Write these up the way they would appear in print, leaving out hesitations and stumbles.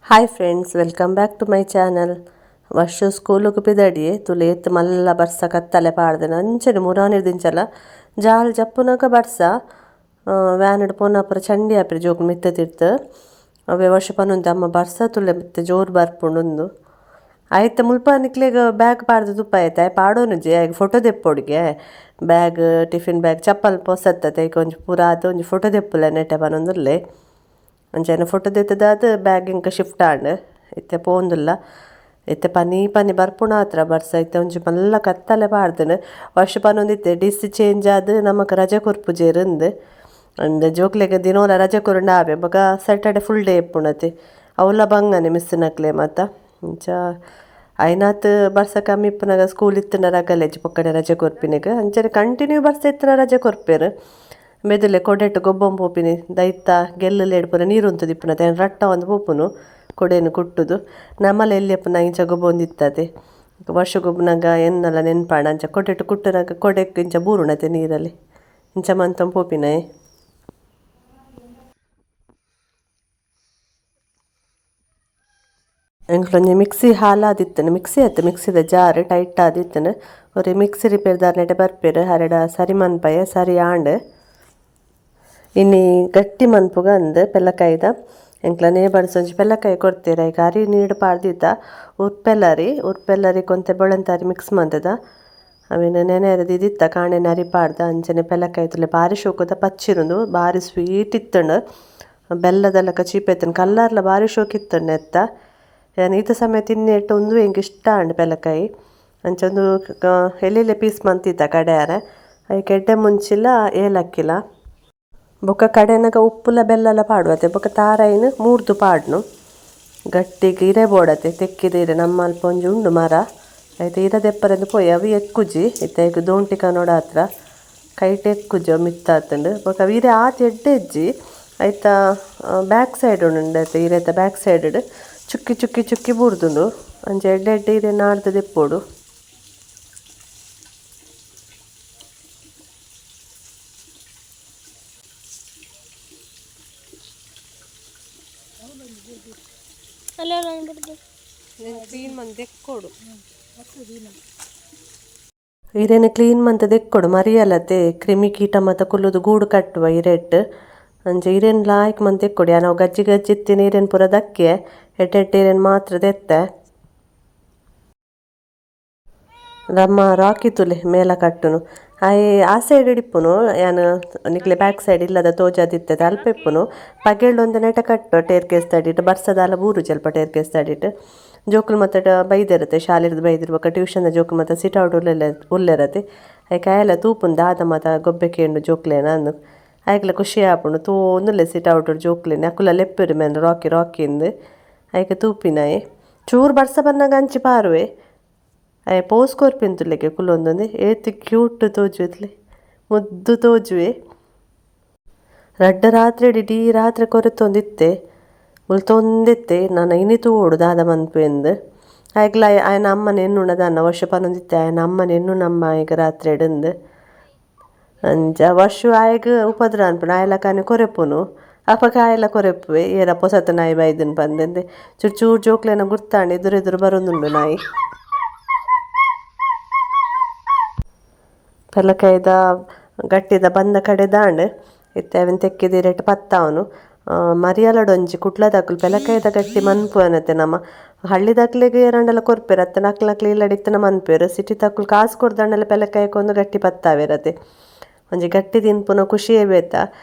Hi friends, welcome back to my channel. ವರ್ಷ ಸ್ಕೂಲಿಗೆ ಬಿದಡಿ ತುಲೆ ಎತ್ತು ಮಲ್ಲ ಬರ್ಸ ಕತ್ತಲೆ ಪಾಡ್ದೆ ಅಂಚನೆ ಮುರಾನಿರ್ ದಿಂಚಲ ಜಾಲ್ ಜಪ್ಪುನಗ ಬರ್ಸ ವ್ಯಾನ್ ಪೋನಾಪುರ ಚಂಡಿ ಆಪಿರ ಜೋಕು ಮಿತ್ತತಿರ್ತು ಅವೇ ವರ್ಷ ಪನ್ನೊಂದು ಅಮ್ಮ ಬರ್ಸ ತುಲೆ ಮತ್ತೆ ಜೋರು ಬರ್ಪುಂಡು ಆಯ್ತು ಮುಲ್ಪ ನಿಕ್ಲೆಗ ಬ್ಯಾಗ್ ಪಾಡ್ದು ತುಪ್ಪ ಆಯ್ತು ಪಾಡೋನುಜಿ ಆಗ ಫೋಟೋ ದೆಪ್ಪೊಡಿಗೆ ಬ್ಯಾಗ್ ಟಿಫಿನ್ ಬ್ಯಾಗ್ ಚಪ್ಪಲ್ ಪೊಸತ್ತತೆ ಈಗ ಒಂಜಿ ಪುರಾತ ಒಂಜಿ ಫೋಟೋ ದೆಪ್ಪುಲೆ ನೆಟ್ಟೆ ಬನ್ನೊಂದುಲ್ಲೆ ಅಂಚೆನ ಫೋಟೋ ದೆತ್ತದಾದ ಬ್ಯಾಗ್ ಇಂಕ ಶಿಫ್ಟ್ ಆಂಡ್ ಇತ್ತೆ ಪೋಂದುಲ್ಲ ಇತ್ತೆ ಪನಿ ಪನಿ ಬರ್ಪುಣ ಹತ್ರ ಬರ್ಸ ಇತ್ತೆ ಒಂಜಿ ಮಲ್ಲ ಕತ್ತಲೆ ಪಾಡ್ದನು ವರ್ಷ ಪನ್ನೊಂದಿತ್ತೆ ಡಿಸ್ ಚೇಂಜ್ ಆದ್ ನಮಕ್ ರಜೆ ಕೊರ್ಪುಜೇರುಂದು ಅಂಡ್ ಜೋಕ್ಲೆಗ್ ದಿನೋಲ ರಜೆ ಕೊರಂಡ ಆವೆ ಬೊಕ ಸ್ಯಾಟರ್ಡೆ ಫುಲ್ ಡೇ ಎಪ್ಪುಣತೆ ಅವಲ ಬಂಗನೆ ಮಿಸ್ ನಕ್ಲೆ ಮಾತ ಇಂಚ ಐನಾತ್ ಬರ್ಸ ಕಮ್ಮಿ ಇಪ್ಪನಾಗ ಸ್ಕೂಲ್ ಇತ್ತನ ರಗಲೆಜ್ ಪೊಕ್ಕಡೆ ರಜೆ ಕೊರ್ಪಿನಿಗ ಅಂಚನೆ ಕಂಟಿನ್ಯೂ ಬರ್ಸ ಇತ್ತನ ರಜೆ ಕೊರ್ಪೇರು ಮೆದುಲೆ ಕೊಡೆಟ್ಟು ಗೊಬ್ಬಂ ಪೋಪಿನಿ ದೈತ ಗೆಲ್ಲಲೇಡ್ ಪುರ ನೀರು ಉಂತುದು ಇಪ್ಪುನತೆ ರಟ್ಟ ಒಂದು ಪೋಪುನು ಕೊಡೆನು ಕುಟ್ಟುದು ನಮ್ಮಲ್ಲ ಎಲ್ಲಿ ಅಪ್ಪನ ಇಂಚ ಗೊಬ್ಬ ಒಂದಿತ್ತದೆ ವರ್ಷ ಗೊಬ್ಬನಾಗ ಎನ್ನಲ್ಲ ನೆನ್ಪಾಣ ಅಂಚ ಕೊಡೆಟ್ಟು ಕುಟ್ಟನಾಗ ಕೊಡೆಕ್ ಇಂಚ ಬೂರುಣತೆ ನೀರಲ್ಲಿ ಇಂಚ ಮಂತಂ ಪೋಪಿನಾಯ್ ಎಂಕ್ಲೊಂಜಿ ಮಿಕ್ಸಿ ಹಾಲಾದಿತ್ತನು ಮಿಕ್ಸಿ ಆಯ್ತು ಮಿಕ್ಸಿದ ಜಾರ್ ಟೈಟ್ ಆದಿತ್ತನು ಅವ್ರೆ ಮಿಕ್ಸಿ ರಿಪೇರ್ದಾರ್ ನೆಟೆ ಬರ್ಪೇರು ಹರಡ ಸರಿ ಮನ್ಪಯ ಸರಿ ಆಂಡ್ ಇನ್ನಿ ಗಟ್ಟಿ ಮನ್ಪುಗ ಅಂದ್ ಪೆಲ್ಲಕಾಯ್ದ ಎಂಕ್ಲ ನೇಬರ್ಸ್ ಒಂಜಿ ಪೆಲ್ಲಕಾಯಿ ಕೊಡ್ತೀರ ಈಗ ಅರಿ ನೀಡು ಪಾಡ್ದಿದ್ದ ಉರ್ಪೆಲ್ಲರಿ ಕೊಂತೆ ಬೊಳಂತಾರಿ ಮಿಕ್ಸ್ ಮಂತದ ಅವೇನು ನೆನೆ ಇದಿತ್ತ ಕಾಣೆನ ಅರಿ ಪಾಡ್ದ ಅಂಚನೆ ಪೆಲ್ಲಕಾಯಿ ತುಲೆ ಭಾರಿ ಶೋಕದ ಪಚ್ಚಿರುಂದು ಭಾರಿ ಸ್ವೀಟ್ ಇತ್ತಂಡು ಬೆಲ್ಲದಲ್ಲಕ ಚೀಪೆತ್ತನು ಕಲ್ಲರ್ಲ ಭಾರಿ ಶೋಕ್ ಇತ್ತಂಡು ಎತ್ತ ಏನು ಈತ ಸಮಯ ತಿನ್ನೆಟ್ಟು ಒಂದು ಹೆಂಗೆ ಇಷ್ಟ ಅಂಡು ಪೆಲ್ಲಕಾಯಿ ಅಂಚೊಂದು ಎಲೆಲೆ ಪೀಸ್ ಮಂತಿದ್ದ ಕಡೆಯಾರ ಅದಕ್ಕೆ ಎಡ್ಡೆ ಮುಂಚಿಲ್ಲ ಏಲಕ್ಕಿಲ್ಲ ಬೊಕ್ಕ ಕಡೆನಾಗ ಉಪ್ಪುಲ ಬೆಲ್ಲಲ ಪಾಡುವತ್ತೆ ಬೊಕ್ಕ ತಾರಾಯಿನ ಮೂರ್ದು ಪಾಡ್ನು ಗಟ್ಟಿಗೆ ಇರೆ ಬೋಡತ್ತೆ ತೆಕ್ಕಿದ ಇರೆ ನಮ್ಮ ಅಲ್ಪ ಒಂಜಿ ಉಂಡು ಮರ ಆಯ್ತು ಇರ ದೆಪ್ಪರೆಂದು ಪೋಯಿ ಅವು ಎಕ್ಕುಜಿ ಇತ್ತ ಈಗ ದೋಂಟಿಕ ನೋಡ ಹತ್ರ ಕೈಟ್ ಎಕ್ಕುಜಿ ಅವು ಮಿತ್ತಾತಂಡು ಬೊಕ್ಕ ಅವು ಇರೆ ಆತ ಎಡ್ಡೆ ಇಜ್ಜಿ ಆಯ್ತಾ ಬ್ಯಾಕ್ ಸೈಡ್ ಉಂಡು ಆಯ್ತು ಇರೆತ ಬ್ಯಾಕ್ ಸೈಡ್ ಚುಕ್ಕಿ ಚುಕ್ಕಿ ಚುಕ್ಕಿ ಬೂರ್ದುಂಡು ಅಂಚೆ ಎಡ್ಡೆ ಎಡ್ಡೆ ಇರೆ ನಾಡ್ದು ದೆಪ್ಪೋಡು ಕ್ಲೀನ್ ಮಂತ್ ದೆಕ್ಕೊಡು ಇರೇನು ಕ್ಲೀನ್ ಮಂತ್ ದೆಕ್ಕೊಡು ಮರಿಯಲ್ಲತ್ತೆ ಕ್ರಿಮಿ ಕೀಟ ಮತ್ತು ಕುಲ್ಲುದು ಗೂಡು ಕಟ್ಟುವ ಇರೆಟ್ ಅಂಚೆ ಇರೇನು ಲಾಯ್ಕ್ ಮಂತ್ ದೆಕ್ಕೊಡು ನಾವು ಗಜ್ಜಿ ಗಜ್ಜಿ ಇತ್ತೀನಿ ಇರೇನು ಪೂರ ದಕ್ಕೆ ಎಟ್ಟೆಟ್ಟು ಇರೇನು ಮಾತ್ರ ದೆತ್ತೆ ನಮ್ಮ ರಾಕಿ ತುಲೆ ಮೇಲ ಕಟ್ಟುನು ಆ ಸೈಡ್ ಇಡಿಪ್ಪುನು ಯಾನು ನಿಕ್ಲೆ ಬ್ಯಾಕ್ ಸೈಡ್ ಇಲ್ಲದ ತೋಜಾದಿತ್ತದ ಅಲ್ಪ ಇಪ್ಪುನು ಪಗೆಳ್ಳೊಂದು ನೆಟ ಕಟ್ಟು ಟೇರ್ ಕೇಸ್ ತಡಿಟ್ಟು ಬರ್ಸದಾಲ ಬೂರು ಸ್ವಲ್ಪ ಟೇರ್ ಕೇಸ್ ತಡಿಟ್ಟು ಜೋಕುಲು ಮತ್ತೆ ಬೈದಿರುತ್ತೆ ಶಾಲೆದು ಬೈದಿರ್ಬೇಕು ಟ್ಯೂಷನ್ ಜೋಕುಲು ಮತ್ತೆ ಸಿಟ್ ಔಟ್ ಉಲ್ಲೆರತ್ತೆ ಅದಕ್ಕೆ ಆಯೆಲ್ಲ ತೂಪುಂದು ದಾದ ಮತ್ತು ಗೊಬ್ಬೆ ಕೇಂಡು ಜೋಕ್ಲೇನ ಅಂದು ಆಯ್ಕೆಲ್ಲ ಖುಷಿ ಆಪುಂಡು ತೂಂದುಲ್ಲೆ ಸಿಟ್ ಔಟ್ ಜೋಕ್ಲೇನೆ ಅಕ್ಕುಲ ಲೆಪ್ಪಿರು ಮೇನು ರಾಕಿಂದು ಅದಕ್ಕೆ ತೂಪಿನಾಯಿ ಚೂರು ಬರ್ಸ ಬಂದಾಗ ಹಂಚಿ ಪಾರುವೆ ಅಯ್ಯ ಪೋಸ್ಕೊರ್ಪಿಂತುಲೆಗೆ ಕುಲೊಂದೊಂದು ಏತಿ ಕ್ಯೂಟ್ ತೋಜುತ್ಲೆ ಮುದ್ದು ತೋಜುವೆ ರಡ್ಡ ರಾತ್ರಿ ಇಡೀ ರಾತ್ರಿ ಕೊರೆತೊಂದಿತ್ತೆ ಮುಲ್ತೊಂದಿತ್ತೆ ನಾನು ಇನಿ ತೂಡು ದಾದ ಮನ್ಪು ಎಂದು ಆಯ್ಕಲ ಆಯ್ನ ಅಮ್ಮನ ಎನ್ನುಣ್ಣದ ಅನ್ನ ವರ್ಷ ಪನ್ನೊಂದಿತ್ತೆ ಆಯ್ನ ಅಮ್ಮನ ಎನ್ನು ನಮ್ಮ ಈಗ ರಾತ್ರಿ ಇಡಂದು ಅಂಚ ವರ್ಷ ಆಯ್ಗ ಉಪದ್ರ ಅನ್ಪುಣ ಆಯ್ಲಕಾನೆ ಕೊರೆಪುನು ಅಪಕ ಆಯ್ಲ ಕೊರೆಪುವೆ ಏರ ಪೊಸತ ನಾಯಿ ಬೈದನ್ ಬಂದೆ ಚೂರು ಚೂರು ಜೋಕ್ಲೇನ ಗುರ್ತಾಂಡು ಎದುರೆದುರು ಬರೋದುಂಡು ನಾಯಿ ಪೆಲ್ಲಕಾಯ್ದ ಗಟ್ಟಿದ ಬಂದ ಕಡೆ ದಾಂಡ್ ಇತ್ತೆ ಅವನ್ ತೆಕ್ಕಿದ ರೇಟ್ ಪತ್ತಾವನು ಮರಿಯಲಡೊಂಜಿ ಕುಟ್ಲದಾಕುಲು ಪೆಲ್ಲಕಾಯ್ದ ಗಟ್ಟಿ ಮನ್ಪು ಅನ್ನತ್ತೆ ನಮ್ಮ ಹಳ್ಳಿ ದಕ್ಲೆಗೆ ಎರಡೆಲ್ಲ ಕೊರ್ಪೇರು ಅತ್ತೆ ನಕ್ಲಕ್ಲಿ ಇಲ್ಲಡಿತ್ತನ ಮನ್ಪೇರು ಸಿಟಿ ತಕ್ಕುಲು ಕಾಸು ಕೊಡ್ದಂಡೆಲ್ಲ ಪೆಲ್ಲಕಾಯ್ಕೊಂದು ಗಟ್ಟಿ ಪತ್ತಾವಿರತ್ತೆ ಒಂಜಿ ಗಟ್ಟಿ ತಿನ್ಪುನ ಖುಷಿಯೇ ಬೇತ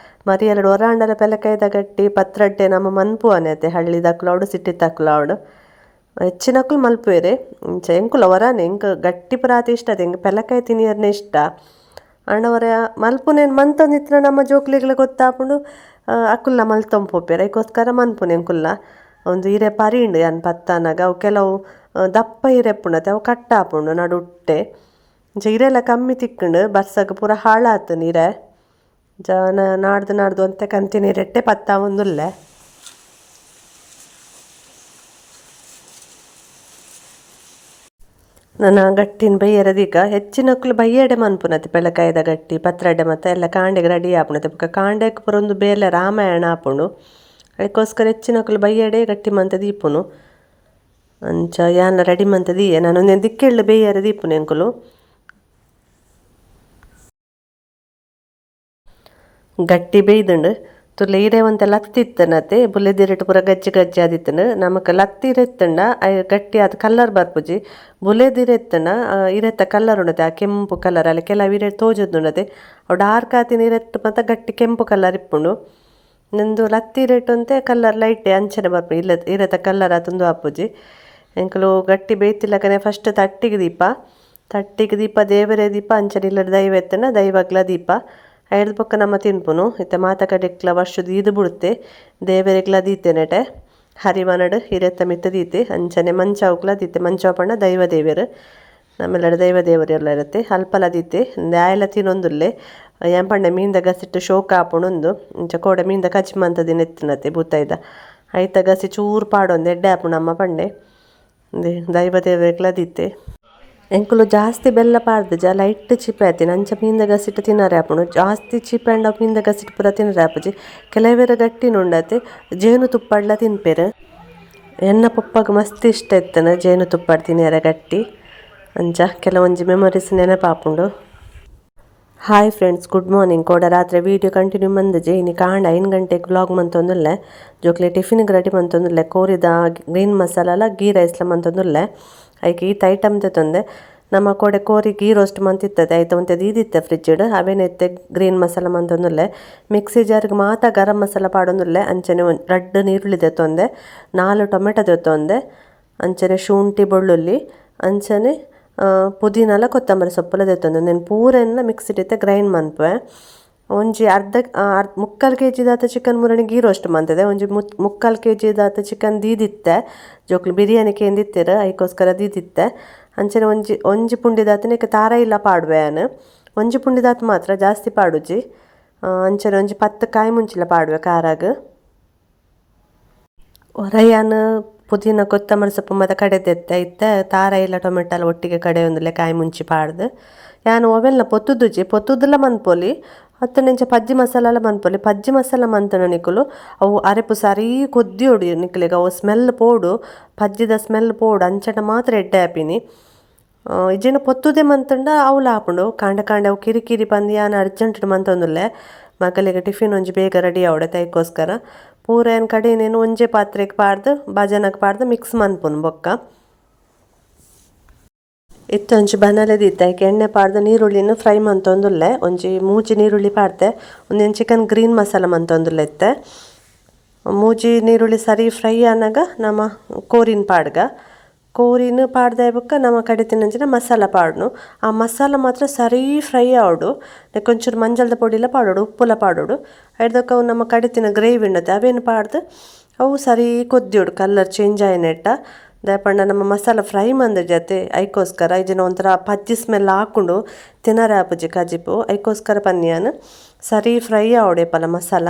ಮರಿಯಲಡು ಹೊರಾಂಡಲ ಪೆಲ್ಲಕಾಯ್ದ ಗಟ್ಟಿ ಪತ್ರಡ್ಡೆ ನಮ್ಮ ಮನ್ಪು ಅನ್ನತ್ತೆ ಹಳ್ಳಿ ದಕ್ಲು ಅವಡು ಸಿಟಿ ತಕ್ಕಲು ಅವಡು ಹೆಚ್ಚಿನಕ್ಕೂ ಮಲ್ಪುವೆರೆ ಇಂಚ ಎಂಕುಲ ಹೊರಾನೆ ಇಂಕ ಗಟ್ಟಿ ಪುರಾತಿ ಇಷ್ಟ ಅದ ಹಿಂಗೆ ಪೆಲ್ಲಕಾಯಿ ತಿನಿಯರ್ನೇ ಇಷ್ಟ ಅಣ್ಣವರ ಮಲ್ಪುನೇನು ಮಂತೊಂದಿತ್ರ ನಮ್ಮ ಜೋಕ್ಲಿಗ್ಲ ಗೊತ್ತಾಪುಂಡು ಅಕ್ಕುಲ್ಲ ಮಲ್ತೊಂಪೋಪೇರ ಅದಕ್ಕೋಸ್ಕರ ಮನ್ಪುನೆ ಎಂಕುಲ್ಲ ಒಂದು ಹಿರೆ ಪರಿಂಡು ಯಾನ್ ಪತ್ತಾನಾಗ ಅವು ಕೆಲವು ದಪ್ಪ ಹಿರೆಪ್ಪುಂಡತೆ ಅವು ಕಟ್ಟಾಪುಂಡು ನಡುಟ್ಟೆ ಇಂಚ ಹಿರೆಲ್ಲ ಕಮ್ಮಿ ತಿಕ್ಕಂಡು ಬರ್ಸಕ್ಕೆ ಪೂರ ಹಾಳಾತು ನೀರೆ ನಾಡ್ದು ಅಂತ ಕಂತಿನಿ ರೆಟ್ಟೆ ಪತ್ತ ಒಂದುಲ್ಲೆ ನನ್ನ ಗಟ್ಟಿನ ಬೈಯರದೀಗ ಹೆಚ್ಚಿನಕ್ಕಲು ಬೈಯಡೆ ಮನ್ಪುನತಿ ಪೆಳ್ಳಕಾಯ್ದ ಗಟ್ಟಿ ಪತ್ರಡೆ ಮತ್ತು ಎಲ್ಲ ಕಾಂಡೆಗೆ ರೆಡಿ ಆಪುಣತೆ ಬೊಕ ಕಾಂಡೆಗೆ ಪುರ ಒಂದು ಬೇಲೆ ರಾಮಾಯಣ ಆಪುಂಡು ಅದಕ್ಕೋಸ್ಕರ ಹೆಚ್ಚಿನಕಲು ಬೈಯಡೆ ಗಟ್ಟಿ ಮಂತ ದೀಪುನು ಅಂಚ ಯಾನ ರೆಡಿ ಮಂತ ದೀಯೆ ನಾನು ಒಂದೇನು ದಿಕ್ಕೆಳ್ಳು ಬೇಯರೆ ದೀಪುನು ಎಂಕುಲು ಗಟ್ಟಿ ಬೇಯ್ದುಂಡು ತುಲೆ ಇರೆ ಒಂತ ಲತ್ತಿತ್ತನತೆ ಬುಲೆದಿರಟ್ ಪೂರ ಗಜ್ಜಿ ಗಜ್ಜಿ ಆದಿತ್ತನು ನಮಕ್ ಲತ್ತಿರೆತ್ತಂಡ ಗಟ್ಟಿ ಅದು ಕಲ್ಲರ್ ಬರ್ಪುಜಿ ಬುಲೆದಿರೆತ್ತನ ಇರೆತ್ತ ಕಲ್ಲರ್ ಉಂಡತೆ ಆ ಕೆಂಪು ಕಲರ್ ಅಲ್ಲಿ ಕೆಲವು ಇರೆ ತೋಜುಂಡತೆ ಅವು ಡಾರ್ಕ್ ಆತಿನ ಇರೆಟ್ಟು ಮತ್ತು ಗಟ್ಟಿ ಕೆಂಪು ಕಲರ್ ಇಪ್ಪುಂಡು ನಂದು ಲತ್ತಿರೆಟ್ಟು ಅಂತೆ ಕಲ್ಲರ್ ಲೈಟ್ ಅಂಚನೆ ಬರ್ಪು ಇಲ್ಲ ಇರೆತ್ತ ಕಲ್ಲರ್ ಆತಂದು ಆಪುಜಿ ಎಂಕಲು ಗಟ್ಟಿ ಬೇಯ್ತಿಲ್ಲಕನೆ ಫಸ್ಟ್ ತಟ್ಟಿಗೆ ದೀಪ ದೇವರೇ ದೀಪ ಅಂಚನೆ ಇಲ್ಲದ ದೈವ ಎತ್ತನ ದೈವಗ್ಲ ದೀಪ ಐದು ಪಕ್ಕ ನಮ್ಮ ತಿನ್ಪುನು ಇತ್ತೆ ಮಾತ ಕಡೆಕ್ಲ ವರ್ಷದ ಇದು ಬಿಡುತ್ತೆ ದೇವರಿಗ್ಲ ದೀತೆ ನೆಟೆ ಹರಿವನಡು ಹಿರೆತ್ತ ಮಿತ್ತ ದೀತೆ ಅಂಚನೆ ಮಂಚವುಕ್ಲ ದೀತೆ ಮಂಚವ ಪಣ್ಣ ದೈವ ದೇವರು ನಮ್ಮೆಲ್ಲರ ದೈವ ದೇವರು ಎಲ್ಲ ಇರುತ್ತೆ ಅಲ್ಪಲ ದೀತೆ ನ್ಯಾಯಲ ತಿನ್ನೊಂದುಲ್ಲೆ ಏನ್ ಪಂಡೆ ಮೀಂದ ಗಸಿಟ್ಟು ಶೋಕ ಆಪುಣೊಂದು ಇಂಚ ಕೋಡೆ ಮೀಂದ ಕಚ್ಮಂತದಿ ನೆತ್ತಿನತ್ತೆ ಬೂತಾಯ್ದ ಐತ ಗಸಿ ಚೂರು ಪಾಡೊಂದು ಎಡ್ಡೆ ಆಪುಣ ಅಮ್ಮ ಪಂಡೆ ದೈವ ದೇವರಿಗ್ಲ ದೀತೆ ಎಂಕುಲು ಜಾಸ್ತಿ ಬೆಲ್ಲ ಪಾಡ್ದು ಲೈಟ್ ಚಿಪ್ಪೆ ಆಯ್ತಿನ ಅಂಚ ಮೀಂದ ಗಸಿಟ್ಟು ತಿನ್ನರೆ ಆಪುಣು ಜಾಸ್ತಿ ಚಿಪ್ಪೆ ಅಂಡ ಮೀಂದ ಗಸಿಟ್ಟು ಪೂರ ತಿನ್ನರೆ ಆಪುಜಿ ಕೆಲವೇರ ಗಟ್ಟಿ ನುಂಡತೆ ಜೇನು ತುಪ್ಪಡ್ಲ ತಿನ್ಪೇರು ಎನ್ನ ಪಪ್ಪಗೆ ಮಸ್ತ್ ಇಷ್ಟ ಇತ್ತನ ಜೇನು ತುಪ್ಪಡ್ ತಿನ್ನರೆ ಗಟ್ಟಿ ಅಂಚ ಕೆಲವೊಂಜಿ ಮೆಮೊರೀಸ್ ನೆನಪಾಪುಂಡು ಹಾಯ್ ಫ್ರೆಂಡ್ಸ್ ಗುಡ್ ಮಾರ್ನಿಂಗ್ ಕೋಡ ರಾತ್ರಿ ವೀಡಿಯೋ ಕಂಟಿನ್ಯೂ ಮಂದಜೆ ಇನ್ನು ಕಾಂಡ 5 ಗಂಟೆಗೆ ವ್ಲಾಗ್ ಮಂತೊಂದುಲ್ಲೆ ಜೋಕ್ಲೆ ಟಿಫಿನ್ಗೆ ರೆಡಿ ಮಂತೊಂದುಲ್ಲೆ ಕೋರಿದ ಗ್ರೀನ್ ಮಸಾಲ ಗೀ ರೈಸ್ಲ ಮಂತೊಂದುಲ್ಲೆ ಐಕೆ ಈತ ಐಟಮ್ ತಂದೆ ನಮ್ಮ ಕೋಡೆ ಕೋರಿ ಗೀ ರೋಸ್ಟ್ ಮಂತಿತ್ತದೆ ಆಯ್ತು ಒಂತೆ ದೀದಿತ್ತೆ ಫ್ರಿಜ್ಡ್ ಅವೇನೈತೆ ಗ್ರೀನ್ ಮಸಾಲ ಮಂತೊಂದುಲ್ಲೆ ಮಿಕ್ಸಿ ಜಾರಿಗೆ ಮಾತ ಗರಂ ಮಸಾಲ ಪಾಡೊಂದುಲ್ಲೆ ಅಂಚನೆ ರಡ್ಡ್ ನೀರುಳ್ಳಿ ತೆತ್ತೊಂದೆ 4 ಟೊಮೆಟೊ ತೆತ್ತೊಂದೆ ಅಂಚನೆ ಶುಂಠಿ ಬೆಳ್ಳುಳ್ಳಿ ಅಂಚನೆ ಪುದೀನಲ ಕೊತ್ತಂಬರಿ ಸೊಪ್ಪುಲ ತೆತ್ತೊಂದೆ ನಾನು ಪೂರೆಲ್ಲ ಮಿಕ್ಸಿಡಿತ್ತೆ ಗ್ರೈಂಡ್ ಮನ್ಪೆ ಒಂಜಿ ಮುಕ್ಕಾಲು ಕೆ ಜಿದಾತ ಚಿಕನ್ ಮುರಣಿ ಗೀ ರೋಸ್ಟ್ ಮಂತದೆ ಒಂಜಿ ಮುಕ್ಕಾಲು ಕೆ ಜಿದಾತ ಚಿಕನ್ ದೀದಿತ್ತೆ ಜೋಕ್ಲು ಬಿರಿಯಾನಿಗೆ ಎಂದಿತ್ತೀರ ಅದಕ್ಕೋಸ್ಕರ ದೀದಿತ್ತೆ ಅಂಚನೆ ಒಂಜಿ ಪುಂಡಿದಾತನಿಗೆ ತಾರ ಇಲ್ಲ ಪಾಡುವೆ ನಾನು ಒಂಜಿ ಪುಂಡಿದಾತ ಮಾತ್ರ ಜಾಸ್ತಿ ಪಾಡುಜಿ ಅಂಚನೆ ಒಂಜಿ 10 ಕಾಯಿ ಮುಂಚಿಲ ಪಾಡುವೆ ಖಾರಾಗ ಹೊರಯಾನು ಪುದೀನ ಕೊತ್ತಂಬರಿ ಸೊಪ್ಪು ಮತ್ತು ಕಡೆದೆತ್ತೆ ಇತ್ತೆ ತಾರ ಇಲ್ಲ ಟೊಮೆಟೊ ಎಲ್ಲ ಒಟ್ಟಿಗೆ ಕಡೆ ಒಂದುಲೆ ಕಾಯಿ ಮುಂಚಿ ಪಾಡ್ದು ಯಾನು ಓವೆಲ್ಲ ಪೊತ್ತುದಿಲ್ಲ ಮನ್ಪೊಲಿ ಹತ್ತನೆಂಚ ಪಜ್ಜಿ ಮಸಾಲ ಎಲ್ಲ ಮನ್ಪೊಲಿ ಪಜ್ಜಿ ಮಸಾಲ ಮಂತನ ನಿಕುಲು ಅವು ಅರೆಪು ಸಾರಿ ಕೊದ್ದಿ ಹೊಡಿ ನಿಕ್ಲಿಗೆ ಅವು ಸ್ಮೆಲ್ ಪೋಡು ಪಜ್ಜಿದ ಸ್ಮೆಲ್ ಪೋಡು ಅಂಚಟ ಮಾತ್ರ ಎಡ್ಡೆ ಆಪಿನಿ ಇಜ್ಜಿನ ಪೊತ್ತುದೆ ಮಂತಂಡ ಅವಳು ಹಾಪುಂಡು ಕಾಂಡೆ ಅವು ಕಿರಿಕಿರಿ ಬಂದು ಯಾನು ಅರ್ಜೆಂಟ್ ಮಂತೊಂದುಲ್ಲೆ ಮಕ್ಕಳಿಗೆ ಟಿಫಿನ್ ಒಂಜಿ ಬೇಗ ರೆಡಿ ಆವಡೆ ಅದಕ್ಕೋಸ್ಕರ ಪೂರ ಏನು ಕಡೆ ನೀನು ಒಂಜೇ ಪಾತ್ರೆಗೆ ಪಾಡ್ದು ಭಜನಕ್ಕೆ ಪಾಡ್ದು ಮಿಕ್ಸ್ ಮನ್ಪುನು ಬೊಕ್ಕ ಇತ್ತೊಂಜಿ ಬನಲೆ ದಿತ್ತಾಯ್ಕೆ ಎಣ್ಣೆ ಪಾಡ್ದು ನೀರುಳ್ಳಿನ ಫ್ರೈ ಮಂತೊಂದುಲ್ಲೆ ಒಂಜಿ ಮೂಜಿ ನೀರುಳ್ಳಿ ಪಾಡ್ದೆ ಒಂದೇನು ಚಿಕನ್ ಗ್ರೀನ್ ಮಸಾಲ ಮಂತೊಂದುಲ್ಲೆ ಇತ್ತೆ ಮೂಜಿ ನೀರುಳ್ಳಿ ಸರಿ ಫ್ರೈ ಆನಾಗ ನಮ್ಮ ಕೋರಿನ ಪಾಡ್ದೆ ಬೊಕ್ಕ ನಮ್ಮ ಕಡೆ ತಿನ್ನಂಚಿನ ಮಸಾಲ ಪಾಡ್ನು ಆ ಮಸಾಲ ಮಾತ್ರ ಸರಿ ಫ್ರೈ ಆವಡು ಕೊಂಚೂರು ಮಂಜಲ್ದ ಪೊಡಿಲ ಪಾಡೋಡು ಉಪ್ಪುಲ ಪಾಡೋಡು ಐಡ್ದಕ್ಕ ಅವು ನಮ್ಮ ಕಡೆ ತಿನ್ನ ಗ್ರೇವಿ ಉಂಡತೆ ಅವೇನು ಪಾಡ್ದು ಅವು ಸರಿ ಕೊದ್ದಿಯೋಡು ಕಲರ್ ಚೇಂಜ್ ಆಯ್ನೆಟ್ಟ ದಯಪಂಡ ನಮ್ಮ ಮಸಾಲ ಫ್ರೈ ಮಂದ ಜೊತೆ ಅದಕ್ಕೋಸ್ಕರ ಇದನ್ನ ಒಂಥರ ಪಜ್ಜಿ ಸ್ಮೆಲ್ ಹಾಕೊಂಡು ತಿನ್ನರೆ ಆಪುಜಿ ಕಜಿಪು ಅದಕ್ಕೋಸ್ಕರ ಪನ್ಯಾನು ಸರಿ ಫ್ರೈ ಆವಡೇಪಲ್ಲ ಮಸಾಲ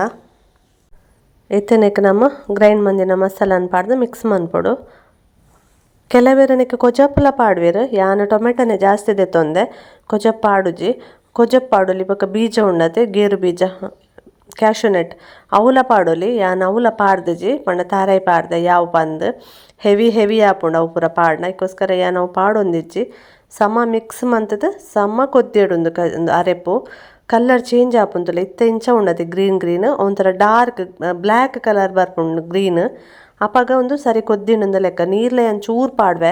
ಎತ್ತನೆಕ್ ನಮ್ಮ ಗ್ರೈಂಡ್ ಮಂದಿನ ಮಸಾಲನ ಪಾಡ್ದು ಮಿಕ್ಸ್ ಮನ್ಪೊಡು ಕೆಲವೇರನಕ್ಕೆ ಕೊಜಪ್ಪಲ ಪಾಡ್ವೇರು ಯಾನು ಟೊಮೆಟೊನೆ ಜಾಸ್ತಿ ದೆತ್ತೊಂದೆ ಕೊಜಪ್ ಪಾಡುಜಿ ಕೊಜಪ್ ಪಾಡೋಲಿ ಬೊಕ್ಕ ಬೀಜ ಉಂಡತೆ ಗೇರು ಬೀಜ ಕ್ಯಾಶುನೆಟ್ ಅವಲ ಪಾಡೋಲಿ ಯಾನು ಅವಲ ಪಾಡ್ದಜಿ ಪಂಡ ತಾರಾಯಿ ಪಾಡ್ದೆ ಯಾವ ಬಂದು ಹೆವಿ ಆಪುಂಡು ಅವು ಪೂರ ಪಾಡ್ನ ಅದಕ್ಕೋಸ್ಕರ ಯಾನು ಅವು ಪಾಡೊಂದಿಜ್ಜಿ ಸಮ ಮಿಕ್ಸ್ ಮಂತದ ಸಮ ಕೊದ್ದಿಯಡುಂದು ಒಂದು ಅರೆಪು ಕಲರ್ ಚೇಂಜ್ ಆಪುಂತುಲ್ಲ ಇತ್ತ ಇಂಚ ಉಂಡತೆ ಗ್ರೀನ್ ಒಂಥರ ಡಾರ್ಕ್ ಬ್ಲ್ಯಾಕ್ ಕಲರ್ ಬರ್ಪುಂಡು ಗ್ರೀನ್ ಅಪಾಗ ಒಂದು ಸರಿ ಕೊದ್ದಿಂಡು ಲೆಕ್ಕ ನೀರ್ಲೆ ಒಂಚೂರು ಪಾಡ್ವೆ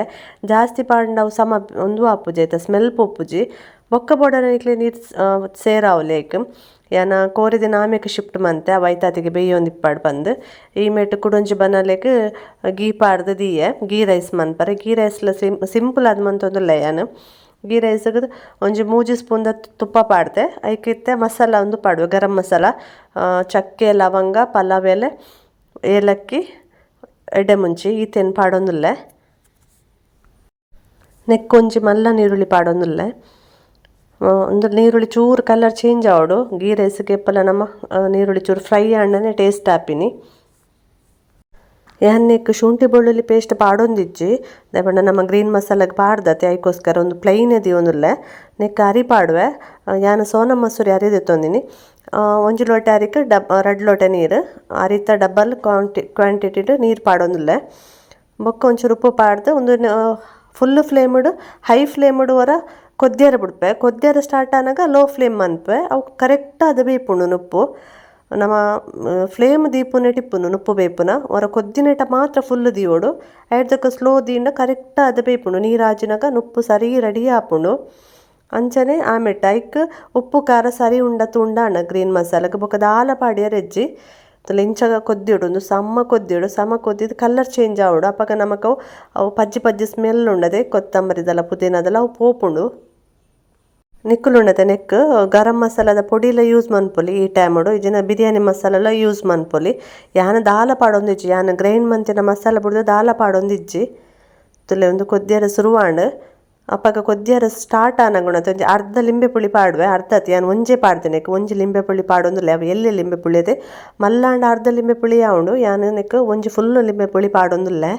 ಜಾಸ್ತಿ ಪಾಂಡ ಅವು ಸಮ ಒಂದು ಆಪುಜಿ ಆಯ್ತಾ ಸ್ಮೆಲ್ ಪೊಪ್ಪುಜಿ ಬೊಕ್ಕ ಬೋಡನ ನಿಕ್ಲೆ ನೀರು ಸೇರಾವ್ಲೇಕ್ ಯಾನ ಕೋರಿದಿನ ಆಮೇಲೆ ಶಿಫ್ಟ್ ಮಂತೆ ಅವು ಐತಾತಿಗೆ ಬೇಯೊಂದು ಇಪ್ಪಾಡು ಬಂದು ಈ ಮೇಟು ಕುಡೊಂಜಿ ಬನಲೆಗ್ ಗೀ ಪಾಡ್ದು ದೀಯೆ ಗೀ ರೈಸ್ ಮನ್ಪರೆ ಗೀ ರೈಸ್ಲ ಸಿಂಪಲ್ ಅದು ಮಂತೊಂದುಲ್ಲ ಯಾನು ಗೀ ರೈಸ್ಗೆ ಒಂಜಿ 3 ಸ್ಪೂನ್ದ ತುಪ್ಪ ಪಾಡ್ದೆ ಅದಕ್ಕಿತ್ತೆ ಮಸಾಲ ಒಂದು ಪಾಡುವೆ ಗರಂ ಮಸಾಲ ಚಕ್ಕೆ ಲವಂಗ ಪಲಾವ್ ಎಲೆ ಏಲಕ್ಕಿ ಎಡೆ ಮುಂಚಿ ಈತೇನು ಪಾಡೊಂದುಲ್ಲೆ ನೆಕ್ಕೊಂಜಿ ಮಲ್ಲ ನೀರುಳ್ಳಿ ಪಾಡೊಂದುಲ್ಲೆ ಒಂದು ನೀರುಳ್ಳಿ ಚೂರು ಕಲರ್ ಚೇಂಜ್ ಆವಡು ಗೀ ರೈಸ್ಗೆ ಎಪ್ಪಲ ನಮ್ಮ ನೀರುಳ್ಳಿ ಚೂರು ಫ್ರೈ ಆಂಡನೆ ಟೇಸ್ಟ್ ಆಪಿನಿ ಯಾನ್ನೆಕ್ ಶುಂಠಿ ಬೆಳ್ಳುಳ್ಳಿ ಪೇಸ್ಟ್ ಪಾಡೊಂದಿಜ್ಜಿ ದಾಯೆಪಂಡ ನಮ್ಮ ಗ್ರೀನ್ ಮಸಾಲಾಗ್ ಪಾಡ್ದತೆ ಐಕೋಸ್ಕರ ಒಂದು ಪ್ಲೈನ್ ಒಂದುಲ್ಲೆ ನೆಕ್ ಅರಿ ಪಾಡುವೆ. ಯಾನು ಸೋನಾ ಮಸೂರಿ ಅರಿದೆತ್ತೊಂದಿನಿ. 1 ಲೋಟ ಅರಿಕ್ 2 ಲೋಟ ನೀರು ಅರಿತ ಡಬಲ್ ಕ್ವಾಂಟಿಟಿಡ್ ನೀರು ಪಾಡೊಂದುಲ್ಲೆ. ಬೊಕ್ಕ ಒಂಚೂರು ಉಪ್ಪು ಪಾಡ್ದು ಒಂದು ಫುಲ್ ಫ್ಲೇಮ್ಡ್ ಹೈ ಫ್ಲೇಮ್ಡ್ ವರ ಕೊದ್ದಿಯರೆ ಬಿಡ್ಪೆ. ಕೊದ್ದಿಯರೆ ಸ್ಟಾರ್ಟ್ ಆನಾಗ ಲೋ ಫ್ಲೇಮ್ ಮನ್ಪೆ ಅವು ಕರೆಕ್ಟ್ ಅದು ಬೇಯ್ಪುಂಡು ನುಪ್ಪು. ನಮ್ಮ ಫ್ಲೇಮ್ ದೀಪುನೆ ಟಿಪ್ಪುನು ನುಪ್ಪು ಬೇಯ್ಪುನ ಹೊರ ಕೊದ್ದಿನೆಟ ಮಾತ್ರ ಫುಲ್ ದೀವೋಡು ಐಡ್ದಕ್ಕ ಸ್ಲೋ ದೀಂಡ ಕರೆಕ್ಟ್ ಅದು ಬೇಯ್ಪುಂಡು. ನೀರು ಆಜಿನಾಗ ನುಪ್ಪು ಸರಿ ರೆಡಿ ಆಪುಂಡು. ಅಂಚನೆ ಆಮೆಟ್ ಐಕ್ ಉಪ್ಪು ಖಾರ ಸರಿ ಉಂಡ ತುಂಡಾಣ ಗ್ರೀನ್ ಮಸಾಲಾಗ ಬೊಕ್ಕ ದಾಲ ಪಾಡಿಯರೆ ಎಜ್ಜಿ ಇಂಚಾಗ ಕೊದ್ದಿಡು ಒಂದು ಸಮ ಕೊದ್ದಿದ್ದು ಕಲರ್ ಚೇಂಜ್ ಆವಡು ಅಪ್ಪಗ ನಮಕ್ ಅವು ಪಜ್ಜಿ ಪಜ್ಜಿ ಸ್ಮೆಲ್ ಉಂಡದೆ ಕೊತ್ತಂಬರಿದಲ್ಲ ಪುದೀನದಲ್ಲ ಅವು ಪೋಪುಂಡು. ನಿಕ್ಕುಲುಂಡತೆ ನೆಕ್ ಗರಂ ಮಸಾಲದ ಪೊಡಿಲ ಯೂಸ್ ಮನ್ಪೊಲಿ ಈ ಟೈಮಡು ಇಜಿನ ಬಿರಿಯಾನಿ ಮಸಾಲೆಲ್ಲ ಯೂಸ್ ಮನ್ಪೊಲಿ. ಯಾನ ದಾಲ ಪಾಡೊಂದಿಜ್ಜಿ ಯಾನ ಗ್ರೈಂಡ್ ಮಂತಿನ ಮಸಾಲ ಬುಡ್ದು ದಾಲ ಪಾಡೊಂದಿಜ್ಜಿ ತುಲೆ ಒಂದು ಕೊದ್ದಿಯರ ಸುರುವಾಂಡ್ ಅಪ್ಪಗ ಕೊದ್ದಿಯರ ಸ್ಟಾರ್ಟ್ ಆನಗುಣತೆ ಒಂಜಿ ಅರ್ಧ ಲಿಂಬೆ ಪುಳಿ ಪಾಡುವೆ. ಅರ್ಧತ್ ಯಾನು ಒಂಜೆ ಪಾಡ್ತೇನೆ ಒಂಜಿ ಲಿಂಬೆ ಪುಳಿ ಪಾಡೊಂದುಲ್ಲೆ ಅವು ಎಲ್ಲಿ ಲಿಂಬೆ ಪುಳಿ ಅದೆ ಮಲ್ಲಾಂಡ ಅರ್ಧ ಲಿಂಬೆ ಪುಳಿ ಆವುಂಡು ಯಾನು ನೆಕ್ ಒಂಜಿ ಫುಲ್ ಲಿಂಬೆ ಪುಳಿ ಪಾಡೊಂದುಲ್ಲೆ.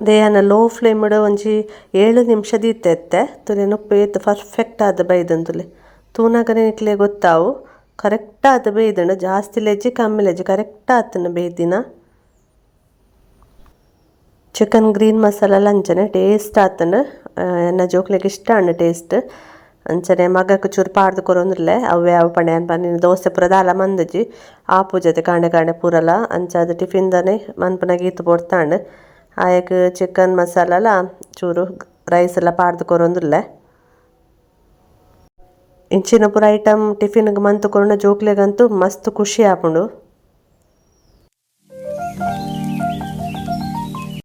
ದೇಯನ ಲೋ ಫ್ಲೇಮ್ಡ್ ಒಂಜಿ 7 ನಿಮಿಷ ದೀತೆತ್ತೆ ತುಲೆ ನುಪ್ಪು ಏತ್ ಪರ್ಫೆಕ್ಟ್ ಆದ್ ಬೈದಂತುಲೆ ತೂನಗನೆ ನಿಕ್ಲೆ ಗೊತ್ತಾವು ಕರೆಕ್ಟ್ ಆದ್ ಬೇಯ್ದಂಡು ಜಾಸ್ತಿ ಲೆಜ್ಜಿ ಕಮ್ಮಿ ಲೆಜ್ಜಿ ಕರೆಕ್ಟ್ ಆತನ ಬೇಯ್ದಿನ. ಚಿಕನ್ ಗ್ರೀನ್ ಮಸಾಲ ಅಂಚನೆ ಟೇಸ್ಟ್ ಆತನ ಎನ್ನ ಜೋಕ್ಲೆಗ್ ಇಷ್ಟ ಅಂಡ್ ಟೇಸ್ಟ್ ಅಂಚನೆ ಮಗಕ್ಕೆ ಚೂರು ಪಾಡ್ದು ಕೊರೊಂದುಲ್ಲೆ ಅವೇ ಅವು ಪಂಡೆ ಅನ್ಪನಿ ದೋಸೆ ಪೂರ ದಾಲ ಮಂದಜಿ ಆಪು ಜೊತೆ ಕಾಂಡೆ ಪೂರಲ ಅಂಚಾದ ಟಿಫಿನ್ದನೆ ಮನ್ಪುನಾಗ ಈತು ಪೊಡ್ತಾಂಡ್ ಆಯಕ್ ಚಿಕನ್ ಮಸಾಲಲ ಚೂರು ರೈಸ್ ಎಲ್ಲ ಪಾಡ್ದು ಕೊರೊಂದುಲ್ಲೆ. ಇಂಚಿನ ಪೂರ ಐಟಮ್ ಟಿಫಿನ್ಗೆ ಮಂತು ಕೊರೋನ ಜೋಕ್ಲೆಗಂತೂ ಮಸ್ತ್ ಖುಷಿ ಆಪುಂಡು.